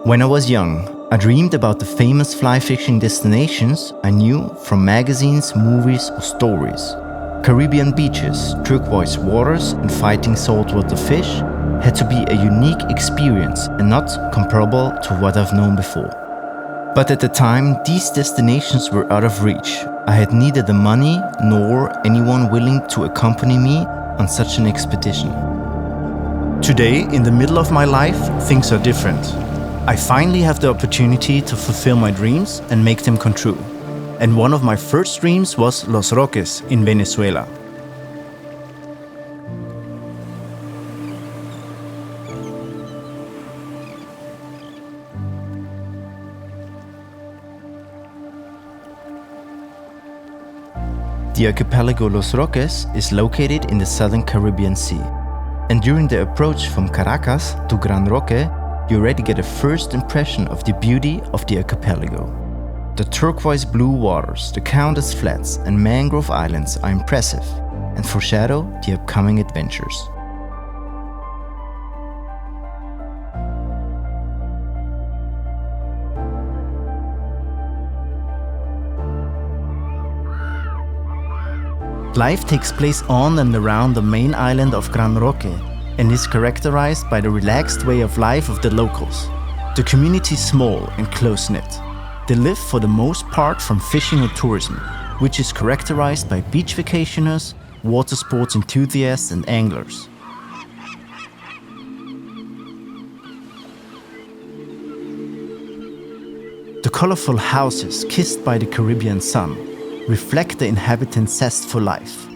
When I was young, I dreamed about the famous fly fishing destinations I knew from magazines, movies, or stories. Caribbean beaches, turquoise waters, and fighting saltwater fish had to be a unique experience and not comparable to what I've known before. But at the time, these destinations were out of reach. I had neither the money nor anyone willing to accompany me on such an expedition. Today, in the middle of my life, things are different. I finally have the opportunity to fulfill my dreams and make them come true. And one of my first dreams was Los Roques in Venezuela. The archipelago Los Roques is located in the southern Caribbean Sea. And during the approach from Caracas to Gran Roque, you already get a first impression of the beauty of the archipelago. The turquoise blue waters, the countless flats and mangrove islands are impressive and foreshadow the upcoming adventures. Life takes place on and around the main island of Gran Roque and is characterized by the relaxed way of life of the locals. The community is small and close-knit. They live for the most part from fishing or tourism, which is characterized by beach vacationers, water sports enthusiasts and anglers. The colorful houses kissed by the Caribbean sun reflect the inhabitants' zest for life.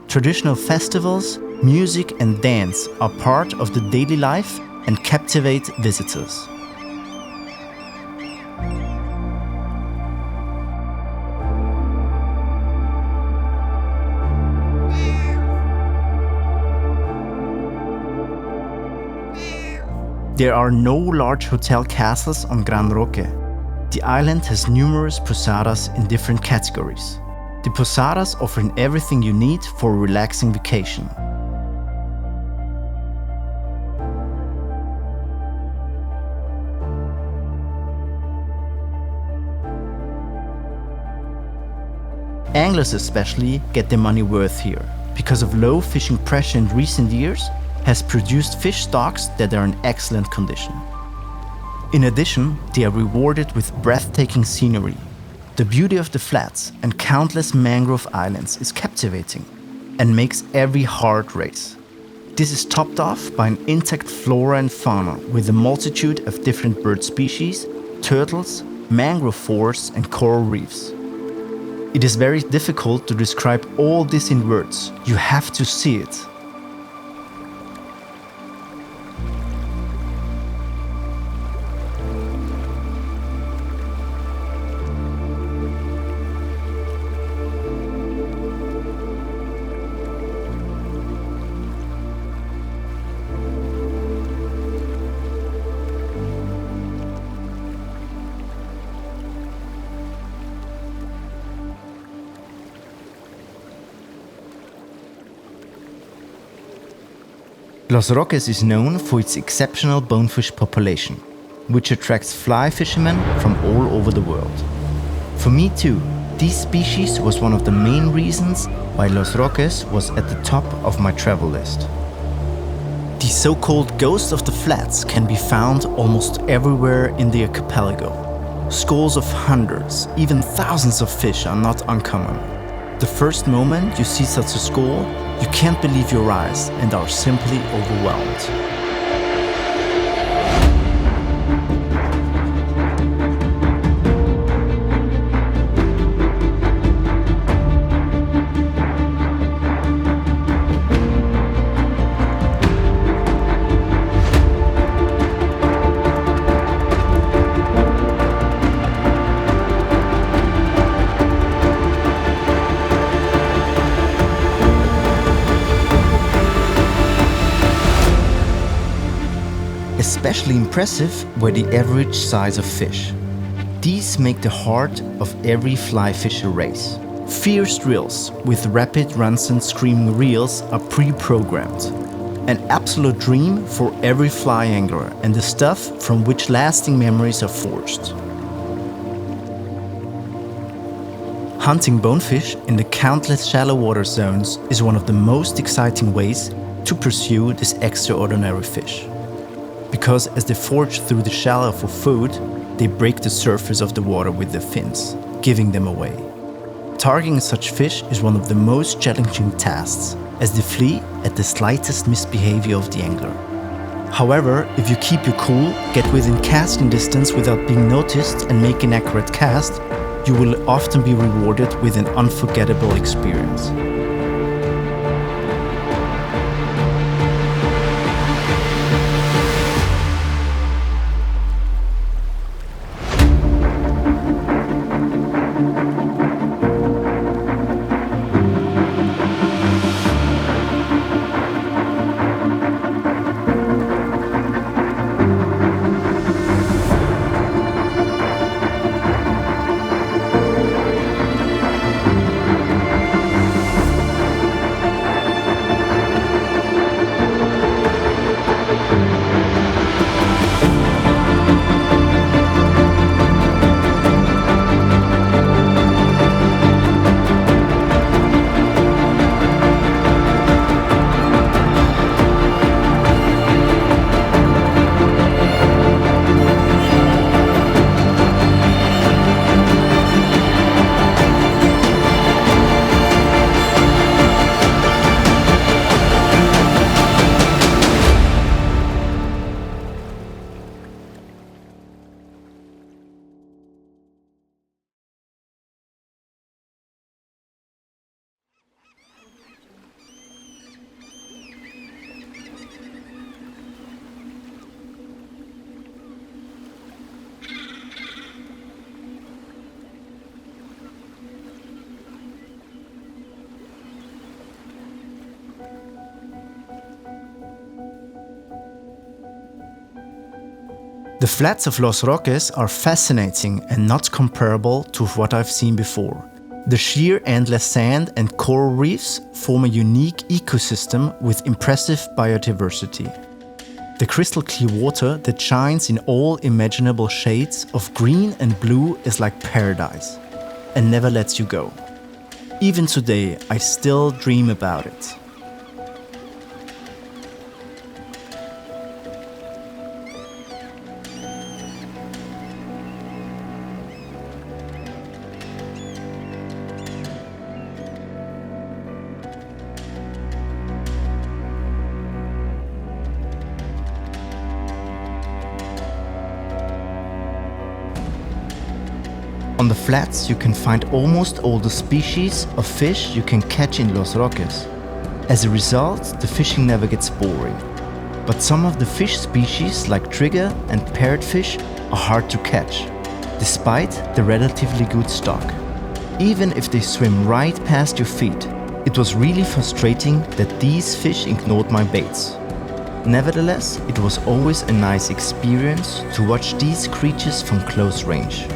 Traditional festivals, music and dance are part of the daily life and captivate visitors. There are no large hotel castles on Gran Roque. The island has numerous posadas in different categories. The posadas offering everything you need for a relaxing vacation. Anglers especially get their money worth here, because of low fishing pressure in recent years has produced fish stocks that are in excellent condition. In addition, they are rewarded with breathtaking scenery. The beauty of the flats and countless mangrove islands is captivating and makes every heart race. This is topped off by an intact flora and fauna with a multitude of different bird species, turtles, mangrove forests and coral reefs. It is very difficult to describe all this in words. You have to see it. Los Roques is known for its exceptional bonefish population, which attracts fly fishermen from all over the world. For me too, this species was one of the main reasons why Los Roques was at the top of my travel list. The so-called ghosts of the flats can be found almost everywhere in the archipelago. Scores of hundreds, even thousands of fish are not uncommon. The first moment you see such a school, you can't believe your eyes and are simply overwhelmed. Especially impressive were the average size of fish. These make the heart of every fly fisher race. Fierce drills with rapid runs and screaming reels are pre-programmed. An absolute dream for every fly angler and the stuff from which lasting memories are forged. Hunting bonefish in the countless shallow water zones is one of the most exciting ways to pursue this extraordinary fish. Because as they forage through the shallow for food, they break the surface of the water with their fins, giving them away. Targeting such fish is one of the most challenging tasks, as they flee at the slightest misbehavior of the angler. However, if you keep your cool, get within casting distance without being noticed and make an accurate cast, you will often be rewarded with an unforgettable experience. The flats of Los Roques are fascinating and not comparable to what I've seen before. The sheer endless sand and coral reefs form a unique ecosystem with impressive biodiversity. The crystal clear water that shines in all imaginable shades of green and blue is like paradise and never lets you go. Even today, I still dream about it. On the flats, you can find almost all the species of fish you can catch in Los Roques. As a result, the fishing never gets boring. But some of the fish species, like trigger and parrotfish, are hard to catch, despite the relatively good stock. Even if they swim right past your feet, it was really frustrating that these fish ignored my baits. Nevertheless, it was always a nice experience to watch these creatures from close range.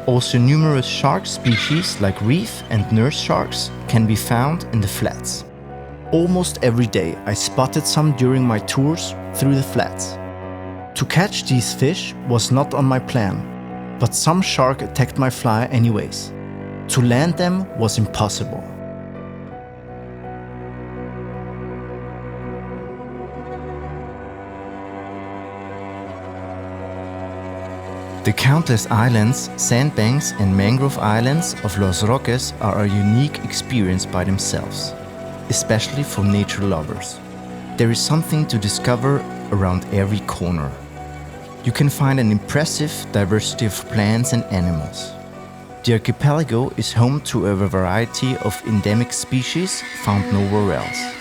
Also, numerous shark species like reef and nurse sharks can be found in the flats. Almost every day I spotted some during my tours through the flats. To catch these fish was not on my plan, but some shark attacked my fly anyways. To land them was impossible. The countless islands, sandbanks and mangrove islands of Los Roques are a unique experience by themselves, especially for nature lovers. there is something to discover around every corner. You can find an impressive diversity of plants and animals. The archipelago is home to a variety of endemic species found nowhere else.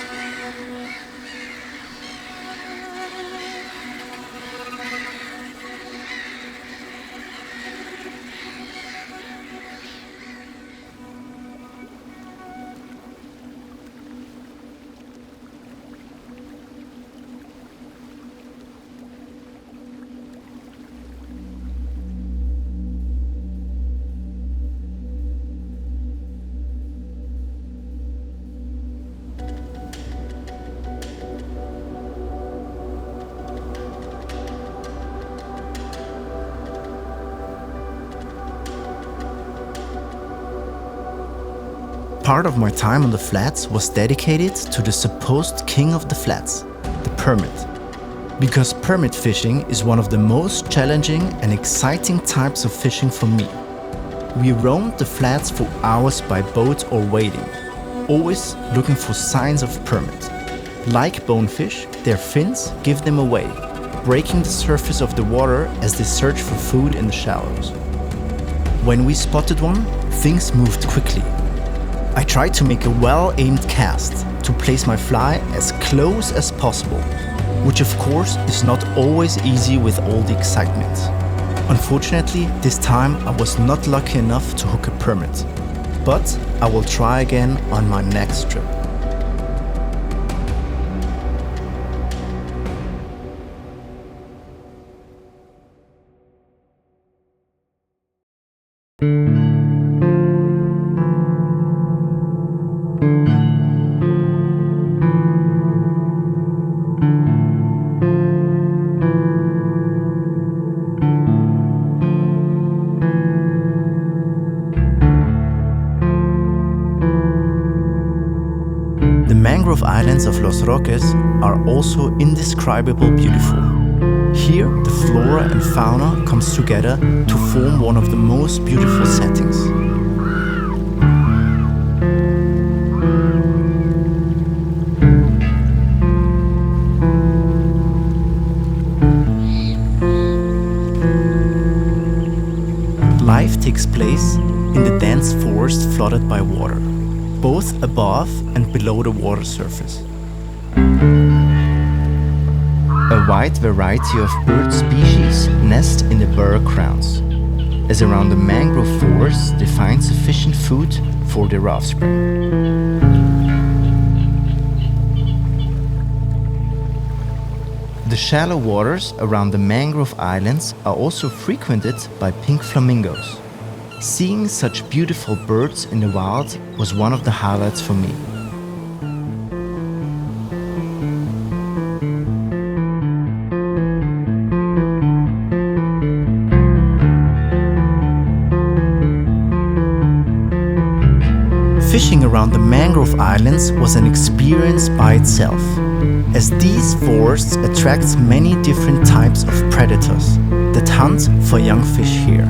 Part of my time on the flats was dedicated to the supposed king of the flats, the permit. Because permit fishing is one of the most challenging and exciting types of fishing for me. We roamed the flats for hours by boat or wading, always looking for signs of permit. Like bonefish, their fins give them away, breaking the surface of the water as they search for food in the shallows. When we spotted one, things moved quickly. I tried to make a well-aimed cast to place my fly as close as possible, which of course is not always easy with all the excitement. Unfortunately, this time I was not lucky enough to hook a permit, but I will try again on my next trip. The mangrove islands of Los Roques are also indescribably beautiful. Here, the flora and fauna comes together to form one of the most beautiful settings. Life takes place in the dense forest flooded by water, both above and below the water surface. A wide variety of bird species nest in the burrow grounds, as around the mangrove forests they find sufficient food for their offspring. The shallow waters around the mangrove islands are also frequented by pink flamingos. Seeing such beautiful birds in the wild was one of the highlights for me. Fishing around the mangrove islands was an experience by itself, as these forests attract many different types of predators that hunt for young fish here.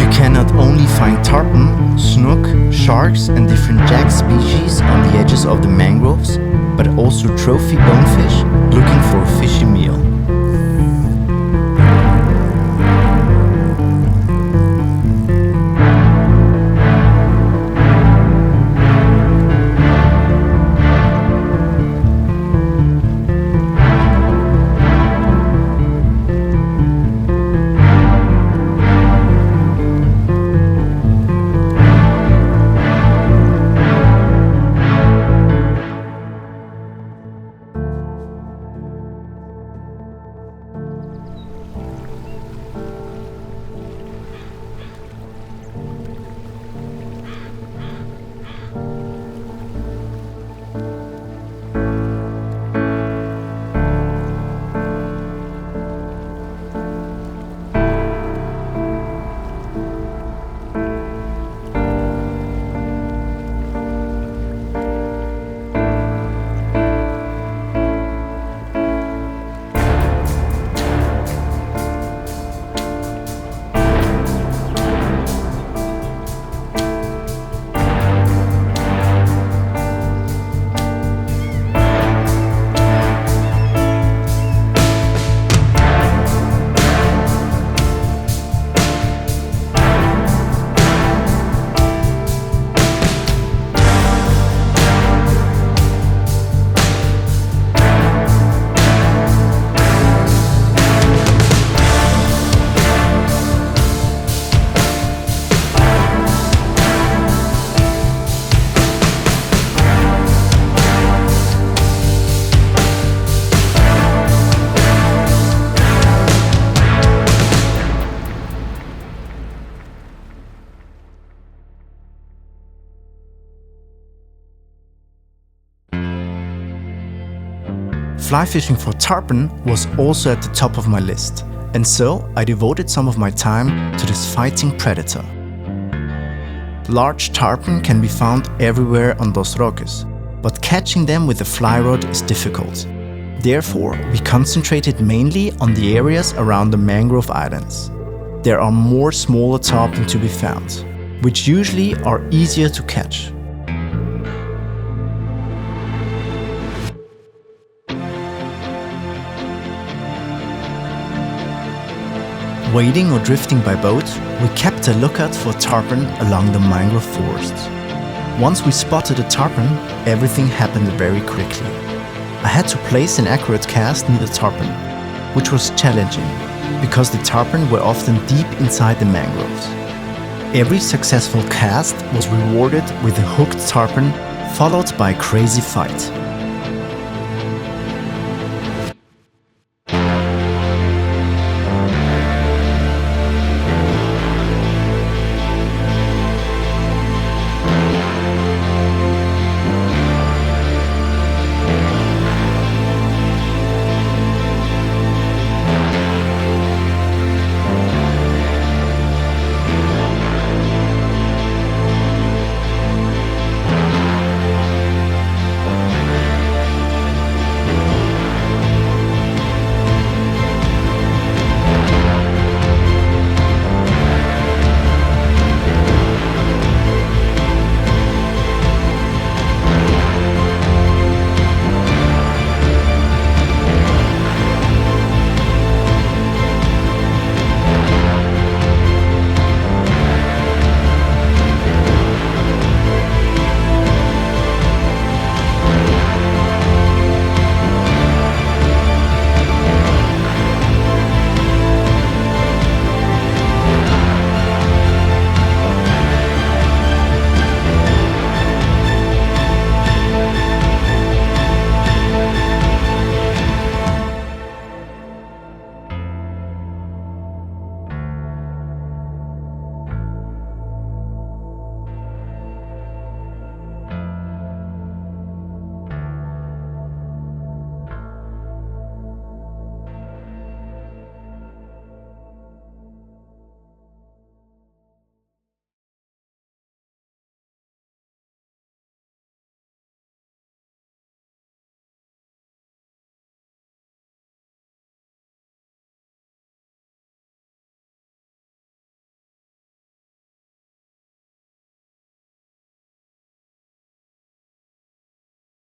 You can not only find tarpon, snook, sharks and different jack species on the edges of the mangroves, but also trophy bonefish looking for a fishy meal. Fly fishing for tarpon was also at the top of my list, and so I devoted some of my time to this fighting predator. Large tarpon can be found everywhere on Los Roques, but catching them with a fly rod is difficult. Therefore, we concentrated mainly on the areas around the Mangrove Islands. There are more smaller tarpon to be found, which usually are easier to catch. Wading or drifting by boat, we kept a lookout for tarpon along the mangrove forests. Once we spotted a tarpon, everything happened very quickly. I had to place an accurate cast near the tarpon, which was challenging, because the tarpon were often deep inside the mangroves. Every successful cast was rewarded with a hooked tarpon, followed by a crazy fight.